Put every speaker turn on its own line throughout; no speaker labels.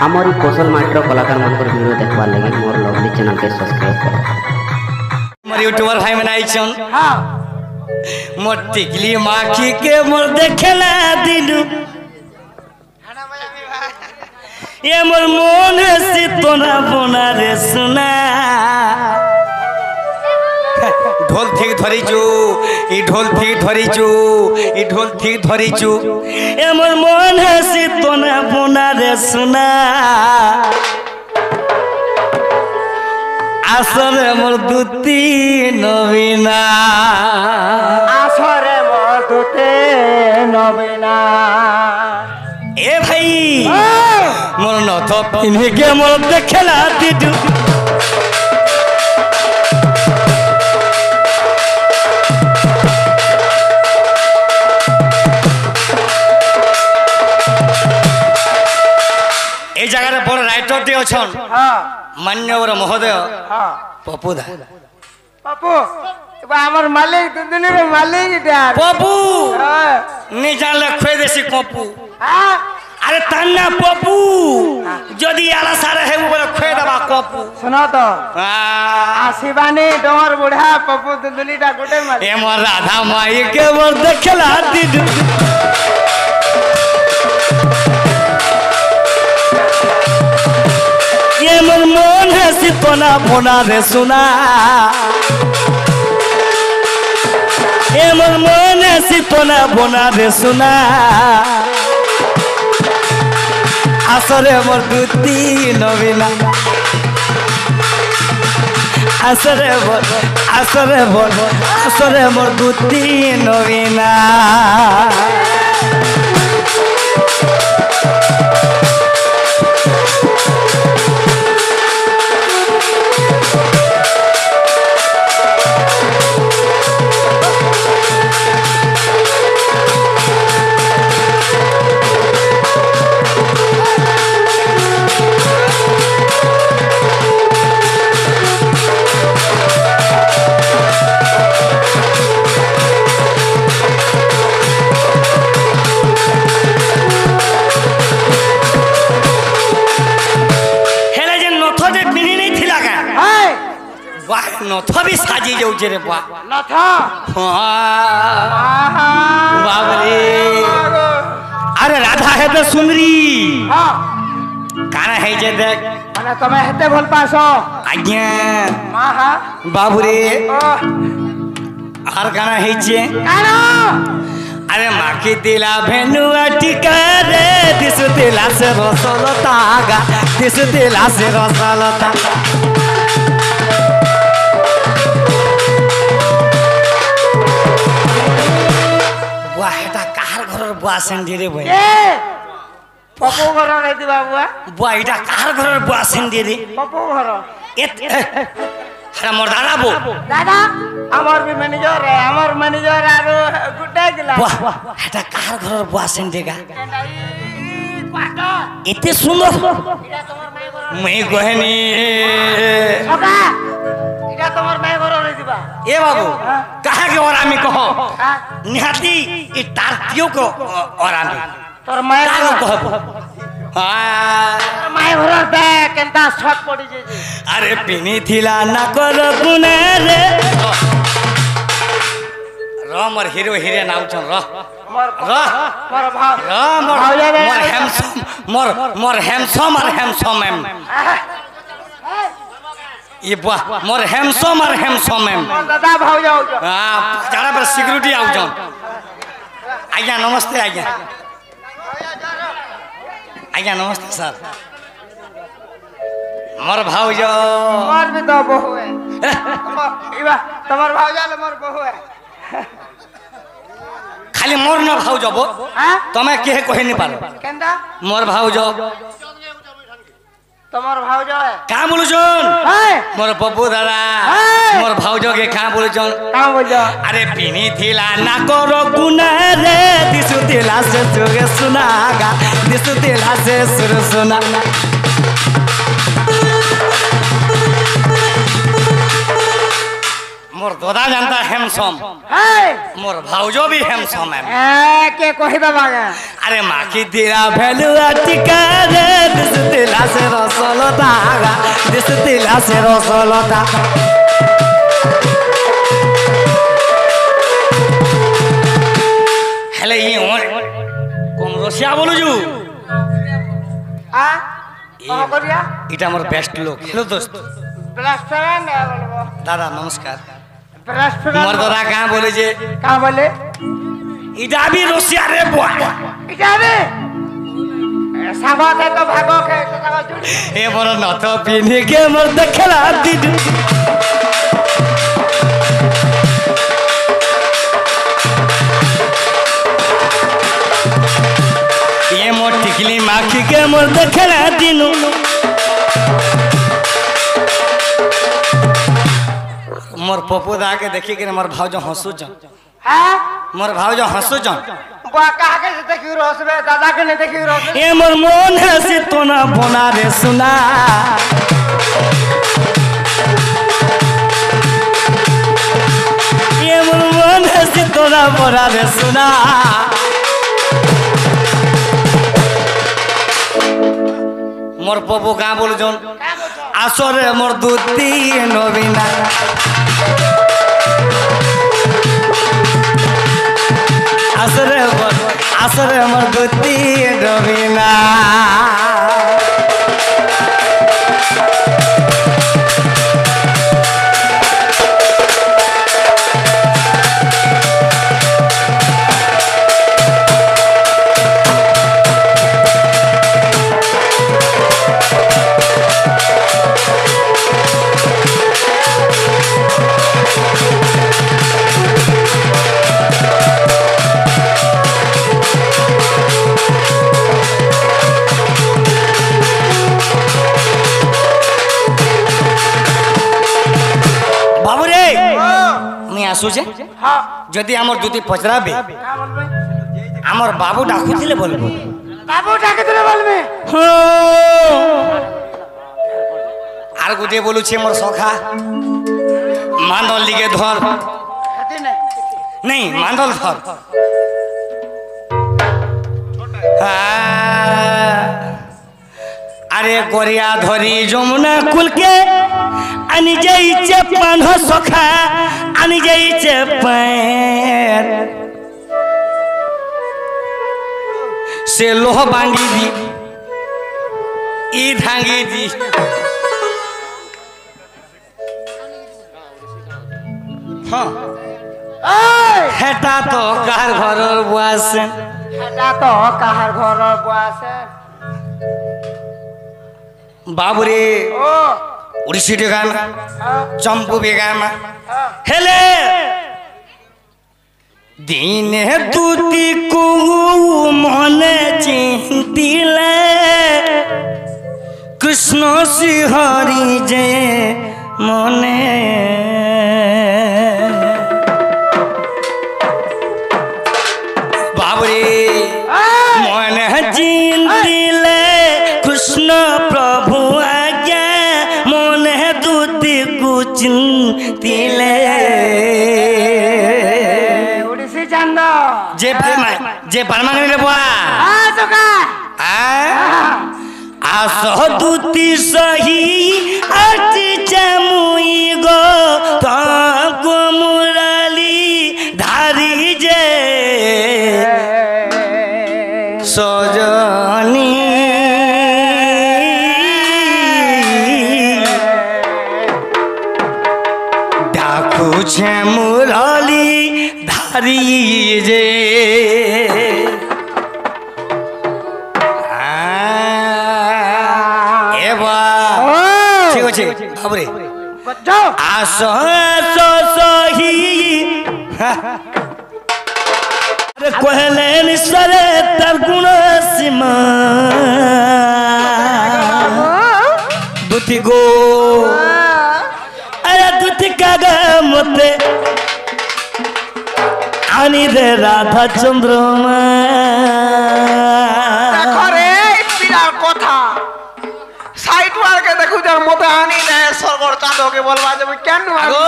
हमारी कौशल मास्टर कलाकार मान वीडियो देखवार लगे मोर लवली चैनल के सब्सक्राइब करो।
हमारे यूट्यूबर भाई में आई छन मोर टिकली माखी के मोर देखला दिनु ये मोर मन से तोना बोना रे सुना ढोल ठीक धरिचु ई ढोल ठीक धरिचु ई ढोल ठीक धरिचु ए मोर मन से तोना बोना रे सुना आसरे मोर दुती नवीना
आसरे मोर दुती नवीना
ए भाई मोर नथ पिन्हे के मोर देखला दिदु ए जगह बड़ राइटर टे अछन मान्यवर महोदय पपुदा
पप्पू हमर मालिक दुनिया रे मालिक यार
पप्पू नहीं जानले खोय देसी पप्पू
हां
अरे तन्ना पप्पू जदी आला सारे है ऊपर खोय दबा पप्पू
सुनो तो आशीबानी डोर बुढ़ा पप्पू दुनिया गोटे मालिक
ए मोर राधा माई के मोर देखला दिदु ये मोर मन है सितोना बोना रे सुना ये मोर मन है सितोना बोना रे सुना आसरे मोर दुती नवीना आसरे मोर दुती नवीना नथ भी साजी जाऊ रे बा
नथ
बाबरे अरे राधा है तो सुनरी
हां
काना है जे देख
माने तमे हेते भल पासो
आज्ञा
हां
बाबरे हर गाना है जे
काना
अरे माकी दिला भेनुआ टिका रे दिस दिला से रसलता गा दिस दिला से रसलता बुआ सेंडी रे भाई
पप्पू घर रे दी बाबुआ
बुआ इटा कार घर बुआ सेंडी रे
पप्पू घर
हरा मोर दादा बो
दादा हमर भी मैनेजर है हमर मैनेजर आरो गुड्डा गिला
बुआ एटा कार घर बुआ सेंडी गा इते सुंदर मैं कहनी
ओका इटा तमर मैं घर रे दिबा
ए बाबू कहा के और आमी कहो निहाती ई तारतियो को और आमी
तोर मैं
कहो
मैं घर दे केनता शॉट पड़ी जे
अरे पिनी थिला ना कर गुना रे मोर हीरो हीरोइन आउछन
मोर भाव
मोर हैंडसम और हैंडसम एम ये बुआ मोर हैंडसम और हैंडसम एम
दादा भाव जाओ
हां जरा पर सिक्योरिटी आउछन आज्ञा नमस्ते आज्ञा आज्ञा नमस्ते सर मोर भाउजो
मोर भी तो बहू है इबा तमर भाउजा ले मोर बहू है
खाली मोर न भाउजो बो
हां
तमे के कहि नि पारो
केंदा
मोर भाउजो
तमर भाउजो है
का बोलुछन
है
मोर पप्पू दादा मोर भाउजो के का बोलुछन
का बोलजो
अरे पिनी थिला ना करो गुना रे दिसु दिला से जोगे सुनागा दिसु दिला से सुर सुना मोर दादा जानता हैंडसम मोर भाउजो भी हैंडसम है
के कहिबा बागा
अरे माँ की तेरा भैलुआ टिका रे दिस दिला से रसलता दिस दिला से रसलता हेले ये कौन रसिया बोलू जू
आ कह करिया
इटा मोर बेस्ट लोग हेलो दोस्त
रेस्टोरेंट है बोलबो
दादा नमस्कार
रेस्टोरेंट
मोर दादा कहाँ बोले जे
का बोले
इटा भी रसिया रे बुआ
इजाबे सागत है तो भागो के सागत जुड़ी
ए मोर नथ पिनी के मोर देखला दिदु ये मोर टिकली माखी के मोर देखला दिनु मोर पप्पू दा के देखी के मोर भाउजो हंसू जन
हां
मोर भाउजो हंसू जन
बुआ कहा के देखी रोसबे दादा के नहीं देखी रोसबे
ए मोर मन है से तो ना बोला रे सुना ये मोर मन है से तो ना बोला रे सुना मोर पप्पू कहाँ बोल जोन आसरे मोर दूती नवीना आसरे मोर दूती नवीना आसुचे जदि आमर दूती पचराबे आमर बाबू डाकुथिले बोलबो
बाबू डाकुथिले बोलबे
आर गुटे बोलु छे मोर सखा मांडल लिगे धर नहीं मांडल धर अरे गोरिया धरी जमुना कुल के आनी जाइचे पान सखा आनी जाइचे पैर से लोह बांगी दी ई धांगी दी हाँ हेटा तो कार घरर बुआसे
हेटा तो कार घरर बुआसे
बाबू रे उड़ीसी डेगामा चंपू बेगामा हेले दिन दूती को मन चिंतिले कृष्ण श्रीहरि जय मने बाबू रे मन चिंतिले कृष्ण प्रभु आज्ञा मन दूती को चिंतिले
उड़ीसी चंद
जे परमानंद रे बुआ
हां सुका
आसो दूती सही अट चमुई गो तो मुरली धारी जे सजनी डाकू छे मुरली धारी जे बाबरे आसो आसो सही अरे कहले निसरे तर गुण सीमा दुति गो अरे दुति कागा मते आनी रे राधा चंद्रमा
देखो रे पिला कथा साइड वाल के देखु जर मते आनी रे सरगर ता दोगे बोलवा जब केन
আগো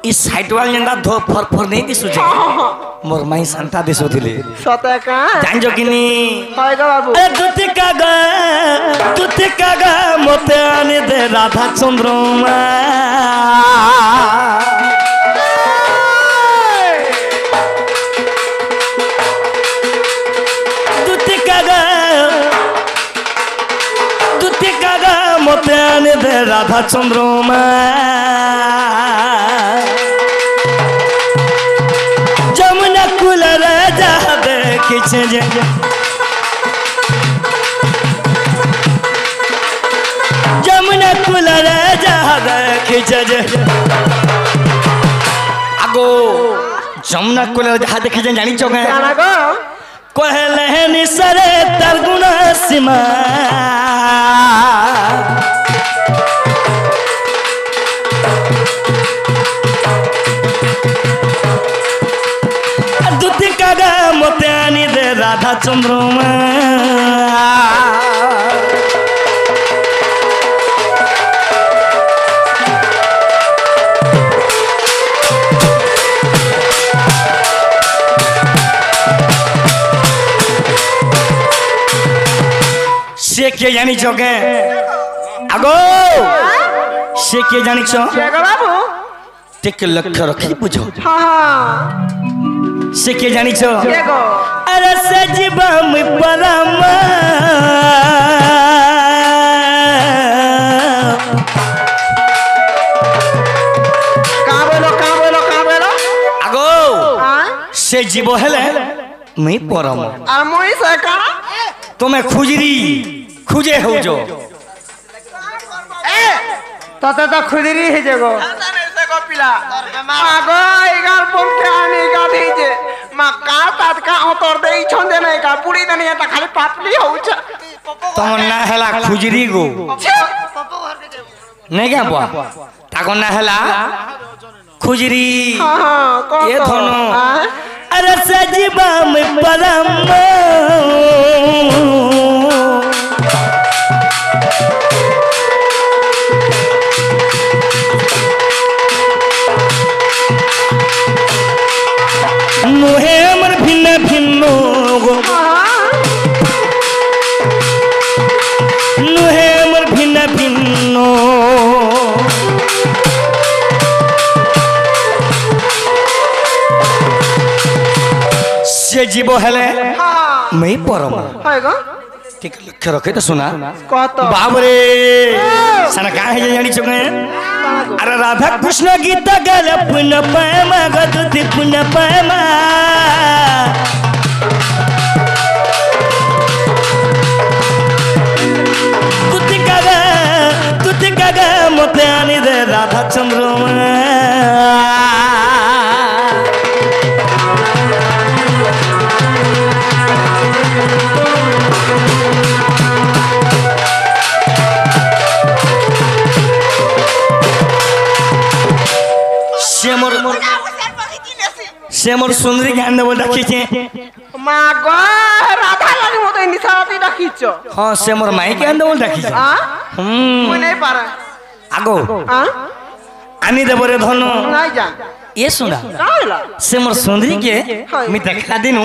ই সাইড ওয়াল জেন্দা ধো ফর ফর নেই দিছু যে মোর মাই শান্তা দিছু দিলে
সতে কা
জানজো কিনি
হয় গো বাবু
এ দুতে কাগা মতে আনে দে রাধা চন্দ্রমা দুতে কাগা মতে আনে দে রাধা চন্দ্রমা যমুনা কুল রাজা দেখিছে যে যমুনা কুল রাজা দেখিছে যে আগো যমুনা কুল রাজা দেখিছে জানিছ কে
জানা গো
कहले निसरे तर गुण सीमा दुति कागा मोते आनी दे राधा चंद्रमा से के जानी चोके আগো से के जानी चो
কে গো বাবু
टिक लक्ष्य रखी बुझो
हां हां
से के जानी चो
কে গো
अरे सजीवा में परमा
কা বলো
আগো
हां
से जीव हेले मैं परम
আর মই সে কা
तुम्हें खुजरी खुजे हो जो
এ ততে তো খুদিরি হে যে গো জানে সে গো পিলা আগো এগার পমকে আনি গা দিছে মা কা তাত কা অতর দেই ছন্দে নাই কা পুরি দনি এটা খালি পাতলি হউছ
तुम ना हेला खुजरी गो नहीं क्या बुआ ताको ना हेला खुजरी
हां हां को
ये धोनो
हां
अरे सजीवा में परम नुहे अमर भिन्न भिन्न गो नुहे अमर भिन्न भिन्न से जीव हेले
हां
मैं परम
হয় गो
ठीक लक्ष्य रखे तो सुना
কত
बाप रे सना का है जानी चुके अरे राधा कृष्ण गीत गल पुन पैमा गदुति पुन पैमा तुति कागा मते आनी दे राधा चंद्रमा से मोर सुंदरी ज्ञान देव डाकिचे
মা গো রাধা লাগি মতো নিসারাতি রাখিছ
हां से मोर माई ज्ञान देव डाकिचे
हां মই নাই পারে
आगो
हां
आनी देव रे धन
নাই যা
ये सुना
কাইলা
से मोर सुंदरी के मी देखा दिनु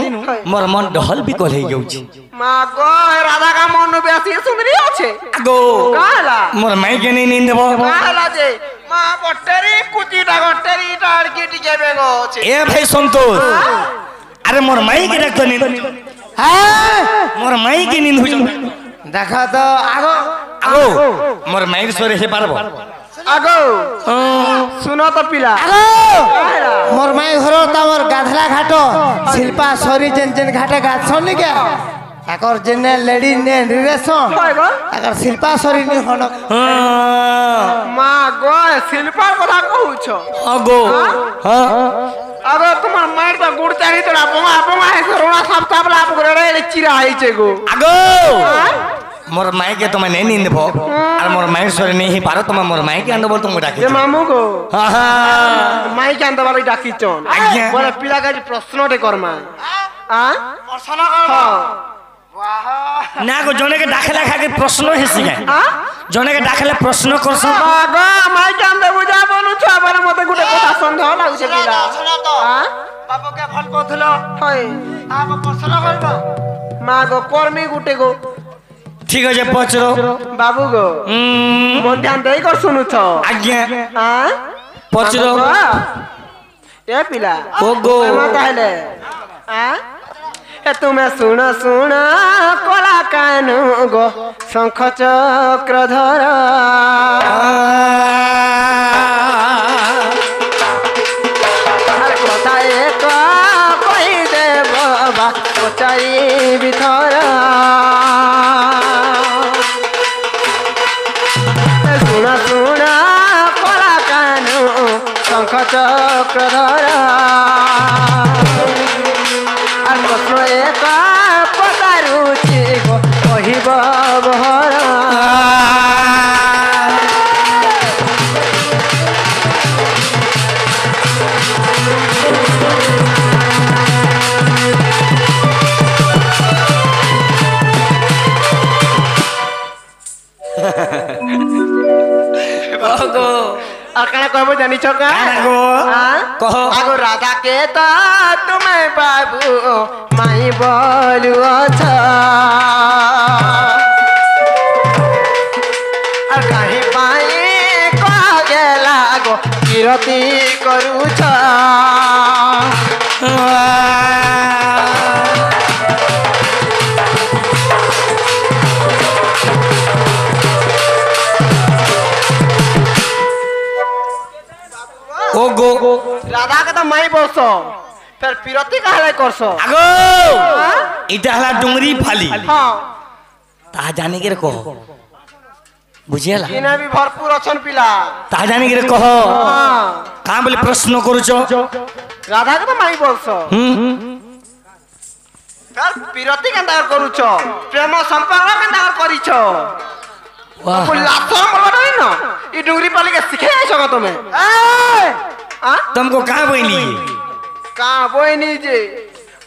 मोर मन डहल भी कोल हे गउची
মা গো রাধা কা মন বেশি সুন্দরী আছে
आगो
কাইলা
मोर माई के नहीं नींद देव
কাইলা যে মা বট্টেরি কুচিটা গট্টেরি টার কি টিকে বেগো আছে
ए भाई संतोष अरे मोर माई के डाक नींद हां मोर माई के नींद हो
দেখা তো আগো
आगो मोर माई सोरे हे पारबो
আগো শুনো তো পিলা কাইলা
मोर माई घर तमर गाधला घाट शिल्पा सरी जेन जेन घाटे गाछन नि के ताकर जेने लेडी ने रिलेशन
হয় গো
ताकर शिल्पा सरी नि हन
মা গো শিল্পার কথা কহুছ
आगो हां
আগো তোমার মায়ের তো গুড় চারি তোরা বোমা বোমা হে রোনা সাপ সাপ লাভ করে রে চিরা হইছে গো
आगो मोर माई के तुम नहीं नींद भो और मोर माई सोरे नहीं ही पारो तुम मोर माई के अंदर बोल तुम डाकी
যে মামু গো
हां हां
মাই কে আনতে বাড়ি ডাকিছন
আজ্ঞা।
বলে পিলা কাজি প্রশ্নটে করমা আ প্রশ্ন কর
ना को जोने के दाखला खा के प्रश्न हेसी गए
আ
জনেকে ডাকলে প্রশ্ন করছ
আগো মাই কান্দে বুঝা বলু ছবার মতে গুটে কথা সন্দেহ লাগুছে পিলা
শুনো তো
হ্যাঁ
বাবুকে ফোন করছিল
হয়
তাকে প্রশ্ন করব
মা গো কর্মী গুটে গো
ঠিক আছে পচর
বাবু গো মন ধ্যান দেই কর শুনুছ
আজ্ঞা
হ্যাঁ
পচর
এ পিলা
ও গো
মা তাহলে হ্যাঁ এ তুমি শুণ শুণ কলা কানু গো শঙ্খ চক্র ধর আর কথা এক কই দেব বা পচাই বিথর শুণ শুণ কলা কানু শঙ্খ চক্র ধর আর প্রশ্ন এক পচারুছি গো কহিব বহর আর কানা কইব জানিছ কা
গো
হ্যাঁ?
কহ
আগো রাধা কে তা তুমি বাবু মাই বলু অছ আর কাহি পাই কগেলা গো কিরতি করুছ
ও গো
রাধা কে তো মাই বলছ ফের বিরতি কাহলে করছ
আগো এটা হলা ডুংরি ফালি
হ্যাঁ
তাহা জানি কে কহ বুঝিলা
কিনা বি ভরপুর অছন পিলা
তাহা জানি কে কহ
হ্যাঁ
কা বলে প্রশ্ন করুছ
রাধা কে তো মাই বলছ তার বিরতি কেনতা করুছ প্রেম সম্পর্ক কেনতা করিছ
वाह
লাথর মনে ন ই ডুংরি পালিকে শিখে আইছ কা তুমি
तुमको कहाँ बोली
কা বইনি যে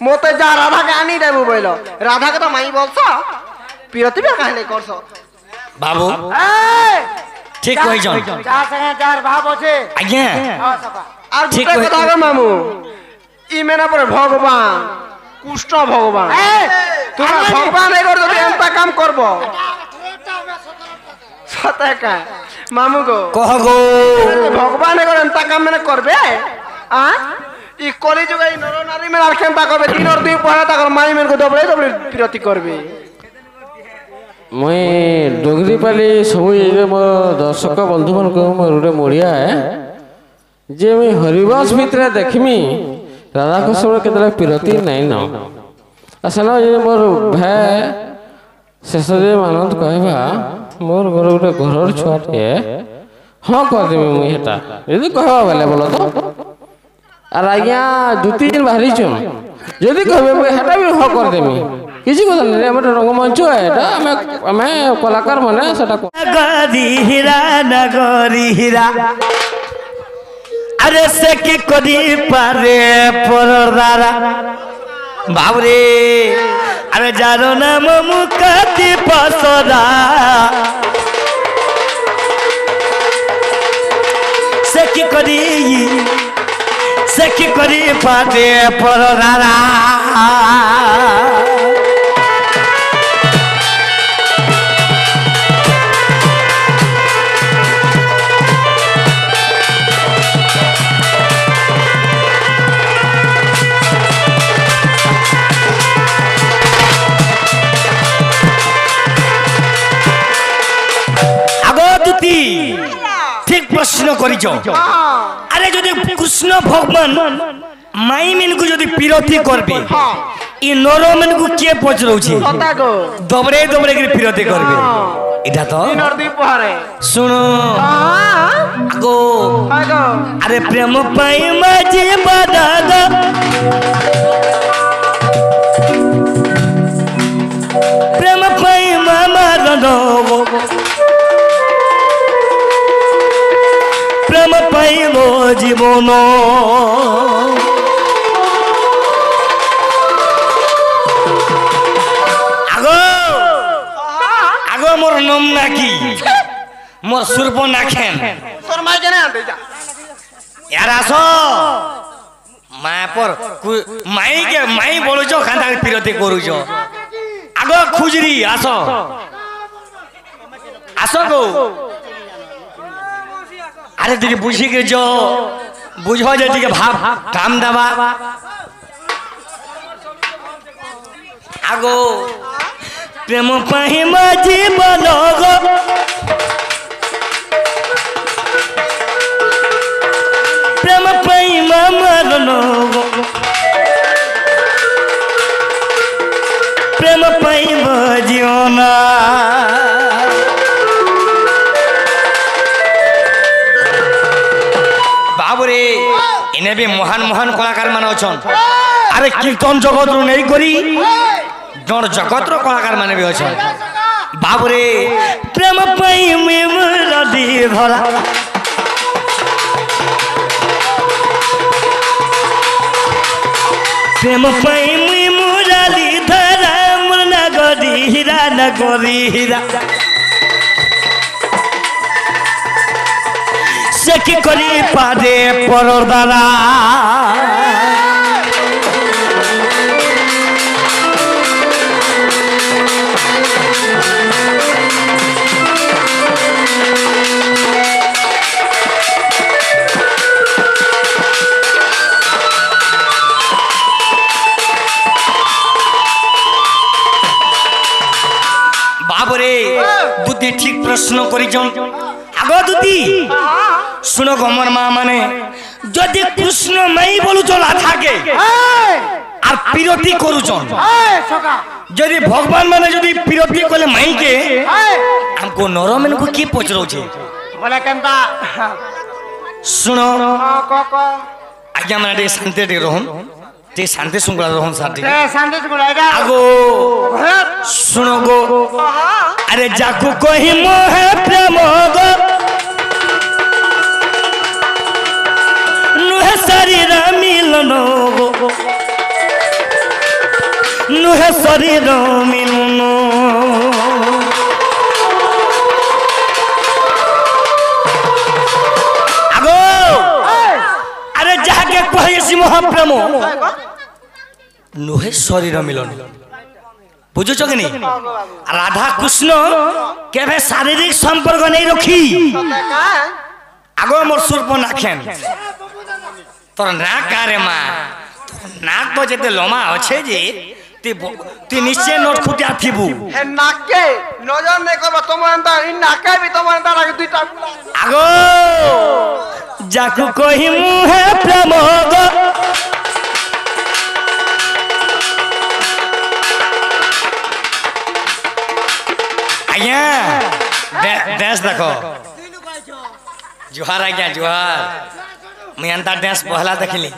মতে যা রাধা কে আনি দেবু বইল রাধা কে তো মাই বলছ বিরতি বে কাহলে করছ
बाबू ठीक কই জন
যার সঙ্গে যার ভাব আছে
আজ্ঞা
আর
ঠিক
দুটো
কই-
কথা গো মামু ই মেনা পরে ভগবান কুষ্ট ভগবান তুমি ভগবান এগর যদি এমতা কাম করব সতাকা মামু গো
কহ গো
ভগবান এগর এমতা কাম মানে করবে আ ই কলি যুগে ই নর নারী মেন আর কেমতা করবে দিনর দুই পরে তাকর মাই মেন কো দবলে দবলে বিরতি করবে
मुई डोगरी पाली सब मोर दर्शक बंधु मान मोर गोटे मुड़िया जे मुई हरिवंश भितर देखमी राधा कृष्ण केतला पिरती नाइन आसन ये मोर भाई शेषदेव आनंद कहवा मोर घर गोटे घर छुआटे हाँ करदेमी मुई हेटा यदि कहवा बेले बोलो तो আর আজ্ঞা দুই তিন বাহারিছুন যদি কবে মুই হেটা বি হ করদেমি কিছু কথা নাই আমার রঙ্গমঞ্চ এটা আমি কলাকার মানে সেটা
नगरी हीरा नगरी हीरा अरे से की करी पारे परदारा बाबरे अरे जानो नाम मुकती पसरा से की करी पारे परदारा আগতি ঠিক প্রশ্ন করিছ আরে যদি কৃষ্ণ ভগবান মাই মেনকু যদি বিরতি করবে ই নর মেনকু কে পচরউছে
সতা গো
দবরে দবরে করে বিরতি করবে এটা তো
দিনর দুই পরে
শুনো আগো
আগো
আরে প্রেম পাই মাঝে বাদাগা প্রেম পাই মামা রনগো প্রেম পাই মো জীবন আগো আগো মোর নাম নাকি মোর সুরপ নাখেন
তোর মাই কেন আনতে যা
यार आसो माई बोलुछ खांदा पिरती करूछ आगो खुजरी आसो आसो गो अरे दिके बुझी के जो बुझो जे दिके भाव काम दबा आगो प्रेम पाही माझी बनोगो प्रेम पाई मरनो प्रेम पाई जीवना बाबुरे इन्हें भी महान महान कलाकार मान अच्छन अरे कीर्तन जगत रू नहीं करी जन जगत रो कलाकार माने भी अच्छन बाबुरे प्रेम पाई मुरली धरा प्रेम पाई मुरली धरा मुरना गरी हीरा न गरी हीरा से की करी पादे परदारा बाबरे बुद्धि ठीक प्रश्न करिजन आगो दुदी सुनो गमर माँ माने जदि कृष्ण मई बोलु चला थाके আর পিরতি করুছন যদি ভগবান মানে যদি পিরতি কলে মাইকে আমকো নরমেন को की पचरौछे
बोले केनता
सुनो
क क
आज्ञा माने टे शांति टे रहन टे शांति सुंगला रहन साथी
ए शांति गुड़ा एगा
आगो सुनो गो अरे जाकू कहि मोह प्रेम गो नुहे शरीर मिलन गो नुहे शरीर मिलन आगो अरे जाके कहि महाप्रेम नुहे शरीर मिलन बुझुछ कि नहीं राधा कृष्ण केवे शारीरिक संपर्क नहीं रखी आगो मोर सुरप नाखेन तोर नाक कारे माँ नाक तो जेते लमा अच्छे जे ती निश्चय नोट खुटिया थीबू
हे नाके नजर नहीं करबा तुम अंदर इन नाके भी तुम अंदर लागे दुईटा
आगो जाकू कहि मुहे प्रेम गो आज्ञा डांस देखो जुहार आज्ञा जुहार मैं अंता डांस पहला देखली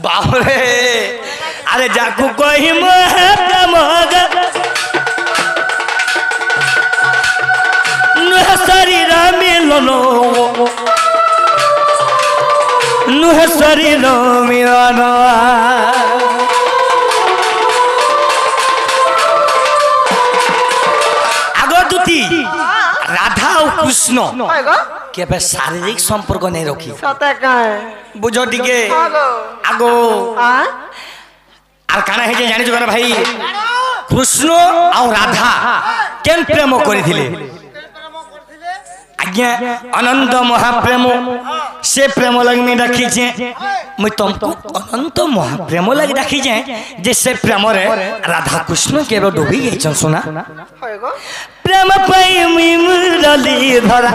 बाबरे अरे जाकू कहि मोह प्रेम गो नुह शरीर मिलन नुह शरीर मिलन आगो दुती राधा और कृष्ण केबे शारीरिक संपर्क नहीं रखी
सते काहे
बुझो टिके आगो आर काना हे जे जानि जगन भाई कृष्ण और राधा केन प्रेम करिथिले आज्ञा अनंत महाप्रेम से प्रेम लग में रखी छे मैं तुमको अनंत महाप्रेम लग रखी छे जे से प्रेम रे राधा कृष्ण के डूबी गई छन सुना प्रेम पाई मुरली धरा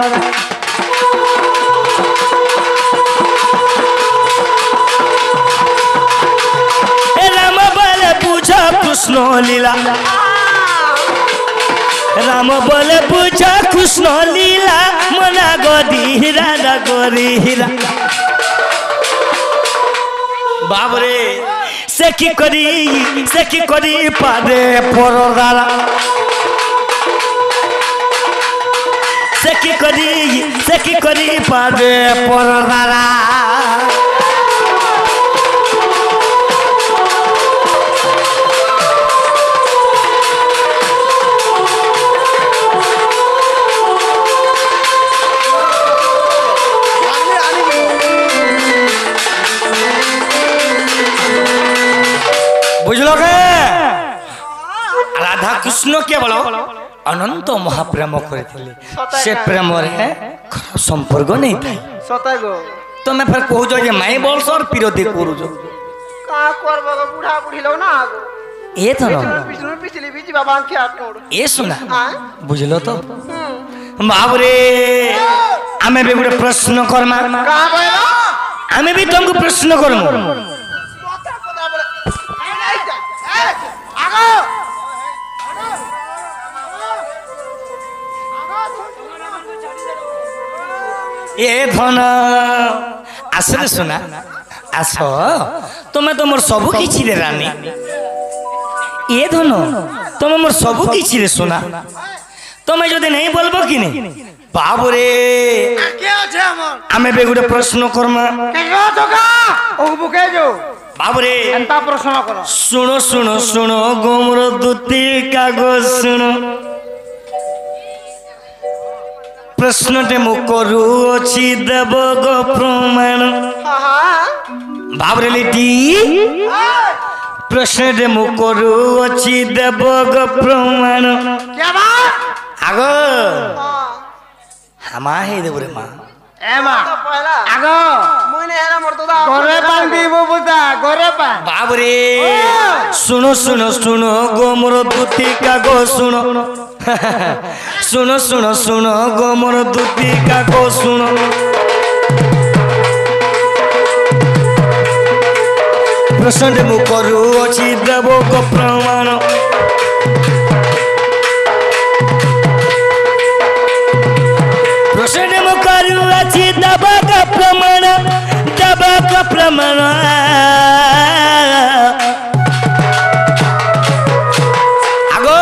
राम बल पूछा कृष्ण लीला राम बोले पूछा कृष्ण लीला मना गदी हीरा न गोरी हीरा बाबरे से की करी पादे परदारा से की करी पादे परदारा কৃষ্ণ কেবল অনন্ত মহাপ্রেম করেছিলে সে প্রেমরে খরাপ সম্পর্ক নেই থাই
সতাই গো
তুমি ফের কହୁଛ যে মাই বলছ আর বিরোধী করুছ
কা করব গো বুড়া বুড়ি লো না গো
এ তো
পিছনে পিছলে বিজি বাবা কে আটকড়
এ শোনা
হ্যাঁ
বুঝলো তো বাবরে আমি भी ଗୋଟେ ପ୍ରଶ୍ନ କରମା
কা বইলো
আমি भी तुमको प्रश्न করমু
কথা কথা বলে এই যা আগো
এ ধন আসলে শোনা আস তুমি তো মোর সবু কিছু রে রানী এ ধন তুমি মোর সবু কিছু রে শোনা তুমি যদি নেই বলবো কি নেই বাবুরে
কে আছে আমার
আমি भी ଗୋଟେ প্রশ্ন করমা
কে গো তোকা ও বুকে যো
বাবুরে
এন্তা প্রশ্ন কর
শুনো শুনো শুনো গোমর দুটি কাগজ শুনো প্রশ্নটে মু করুছি দেব গো প্রমাণ
হ্যাঁ হ্যাঁ
বাবরে লিটি প্রশ্নটে মু করুছি দেব গো প্রমাণ
কে বা
আগো হামা হে দেব রে মা
এমা পয়লা আগো মইনে হেরা মোর তো দা ঘরে পান দিব বুতা ঘরে পান
বাবরে শুনো শুনো শুনো গোমর দুটি কাগজ শুনো শুনো শুনো শুনো গোমর দুটি কাগজ শুনো প্রশ্নটে মু করুছি দেব গো প্রমাণ প্রশ্নটে মু করুছি দেব গো প্রমাণ দেব গো প্রমাণ আগো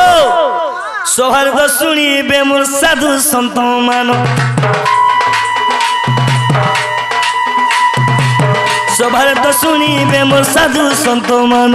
সৌহার্দ শুনিবে মোর সাধু সন্ত মান সৌহার্দ শুনিবে মোর সাধু সন্ত মান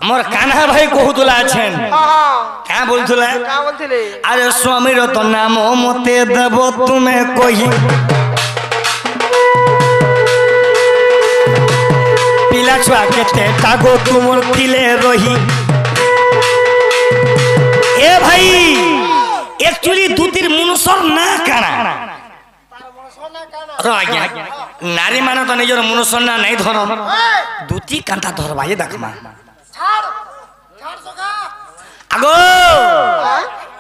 মোর কাन्हा ভাই কহুতুলা আছেন কা বলতুলা
কা বলছিলে
আরে স্বামীর তো নাম মতে দেব তুমি কহি পিলা ছুয়া কেতে কাগো তুমর দিলে রহি এ ভাই একচুয়ালি দুতির মনুষ্যর না কানা আজ্ঞা নারী মানে তো নিজের মনুষ্যর না নাই ধর দুটি কান্তা ধরবা এ দেখমা আগো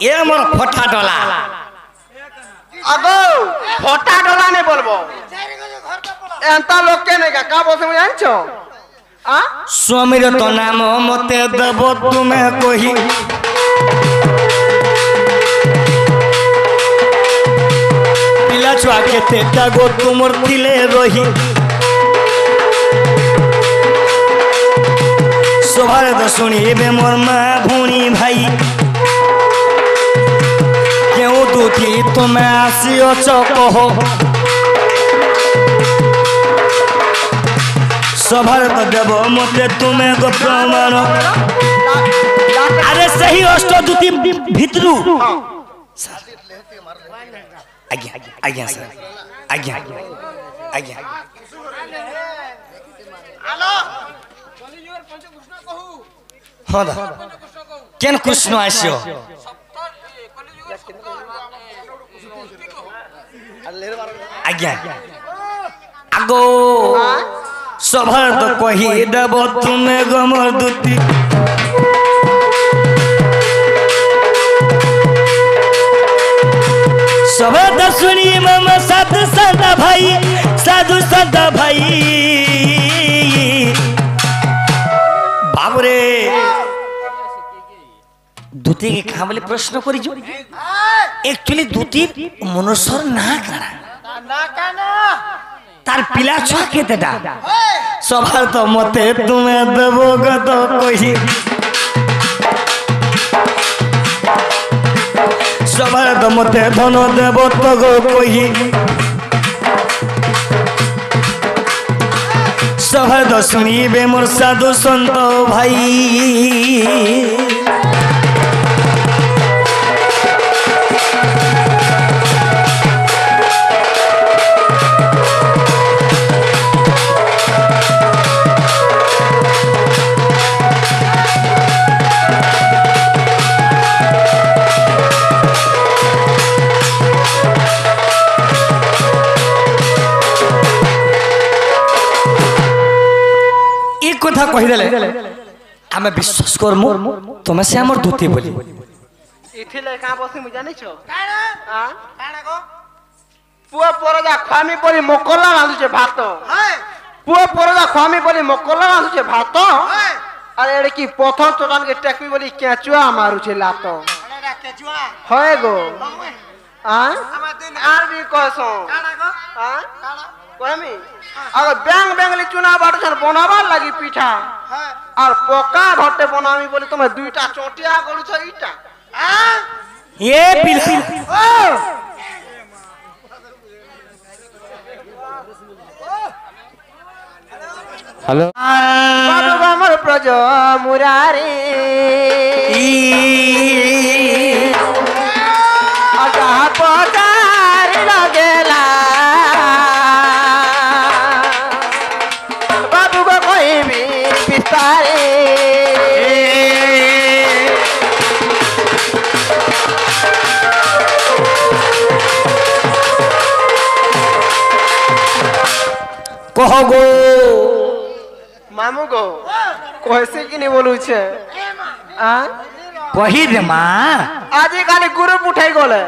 এ মোর ফটা ডলা
আগো ফটা ডলা নে বলবো এন্তা লোক কে নেগা কা বসে মুই জানছো আ
স্বামীর তো নাম মতে দেব তুমি কহি পিলা ছুয়া কেতে কাগো তুমর দিলে রহি সবার তো শুনিবে মোর মা ভুনি ভাই কেউ দুটি তুমি আসিଅছ কহ সবার তো দেব মতে তুমি গো প্রমাণ আরে সেই অষ্টদূতি ভিতরু আজ্ঞা আজ্ঞা স্যার আজ্ঞা আজ্ঞা ହଁ ଦା କେନ୍ କୃଷ୍ଣ ଆସିବ ଆଜ୍ଞା ଆଗ ସଭାର ତ କହି ଦେବ ତୁମେ ଗମର ଦୁତି সভা তো শুনি মামা সাধু সন্তা ভাই সাধু সন্তা ভাই বাবরে দুটি কে খা বলে প্রশ্ন করি একচুয়ালি দুটি মনুষ্যর না কানা তার পিলা ছুয়া কেতেটা সবার তো মতে তুমি দেব গত কহি सवार मते धन देव तो गो कही सवार शुणवे मोर साधु सन्त भाई कथा कहीदेले आमे विश्वास करमु तुम से हमर दूती बोली
इथिले का बसी मु जानि छो हां काना को पुआ परजा खामी परी मकला रांधुचे भात पुआ परजा खामी परी मकला रांधुचे भात अरे एडे की पथर चटान के टेकबी बोली केचुआ मारू छे लातो अरे केचुआ होय गो हां हम दिन आर भी कहसो काना को हां काना कहमी अगर बैंग बैंगली चुना बाट छन बनावा लगी पीठा और पोका घटे बनामी बोली तुम दुईटा चोटिया गलु छ इटा हां
ये पिला
हेलो
बाबू हमर प्रज मुरारी आजा पदारी लगेला बाबू को कोई भी पिस्तारे
कहो गो
मामू गो कैसे कि नहीं बोलू छे आ
कही दे मां
आज खाली ग्रुप उठाई गले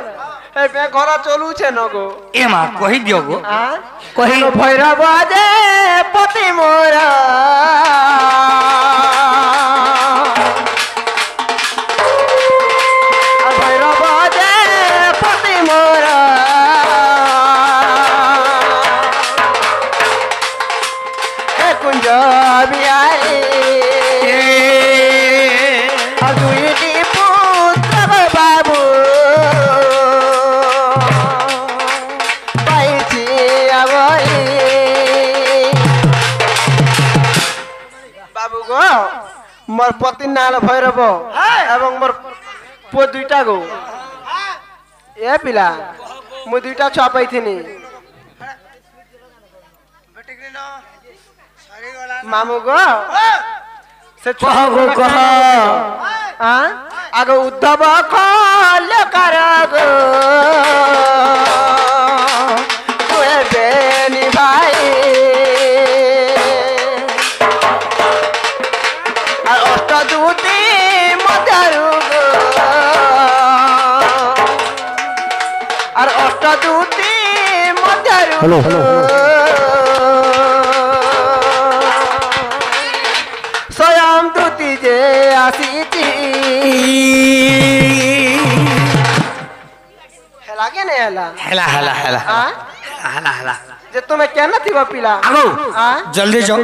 ए बे घर चलू छे न गो
ए मां कही दियो गो
आ
कही
भैरव जे पति मोर भैरव जे पति मोर हे कुंज बिहारी दुईटी पुत्र बाबू बाबू गो मोर पति नाल भैरव एवं मोर पो दुईटा गो ए पिला मु दुईटा छुआ पाइथिनी मामू गो से
कह गो कह
हां आगो उद्धव खल कर गो तुए बेनी भाई अष्टदूती मधुरु गो और अष्टदूती मधुरु
हेलो हेलो
स्वयं दूती जे आसीची हेला के नहीं हेला
हेला हेला हेला
हां
हेला हेला
जे तुम्हें क्या न थी वो पिला
आगो
हां
जल्दी जाओ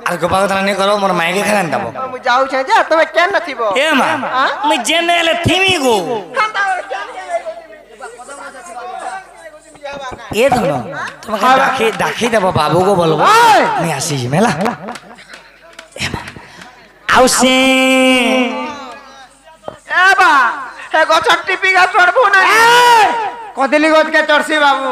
अरे गोपाल तना नहीं करो मोर मायके खान दबो
मु जाऊ छे जा तुम्हें क्या न थी वो
ए मां मैं जेने ले थीमी गो ये धनो तुम डाकी डाकी देबो बाबू को बोलबो मैं आसी जी मेला ए मां आउसे
ए बा हे गछ टिपी गा चढ़बो ना
कदिली गोद के चढ़सी बाबू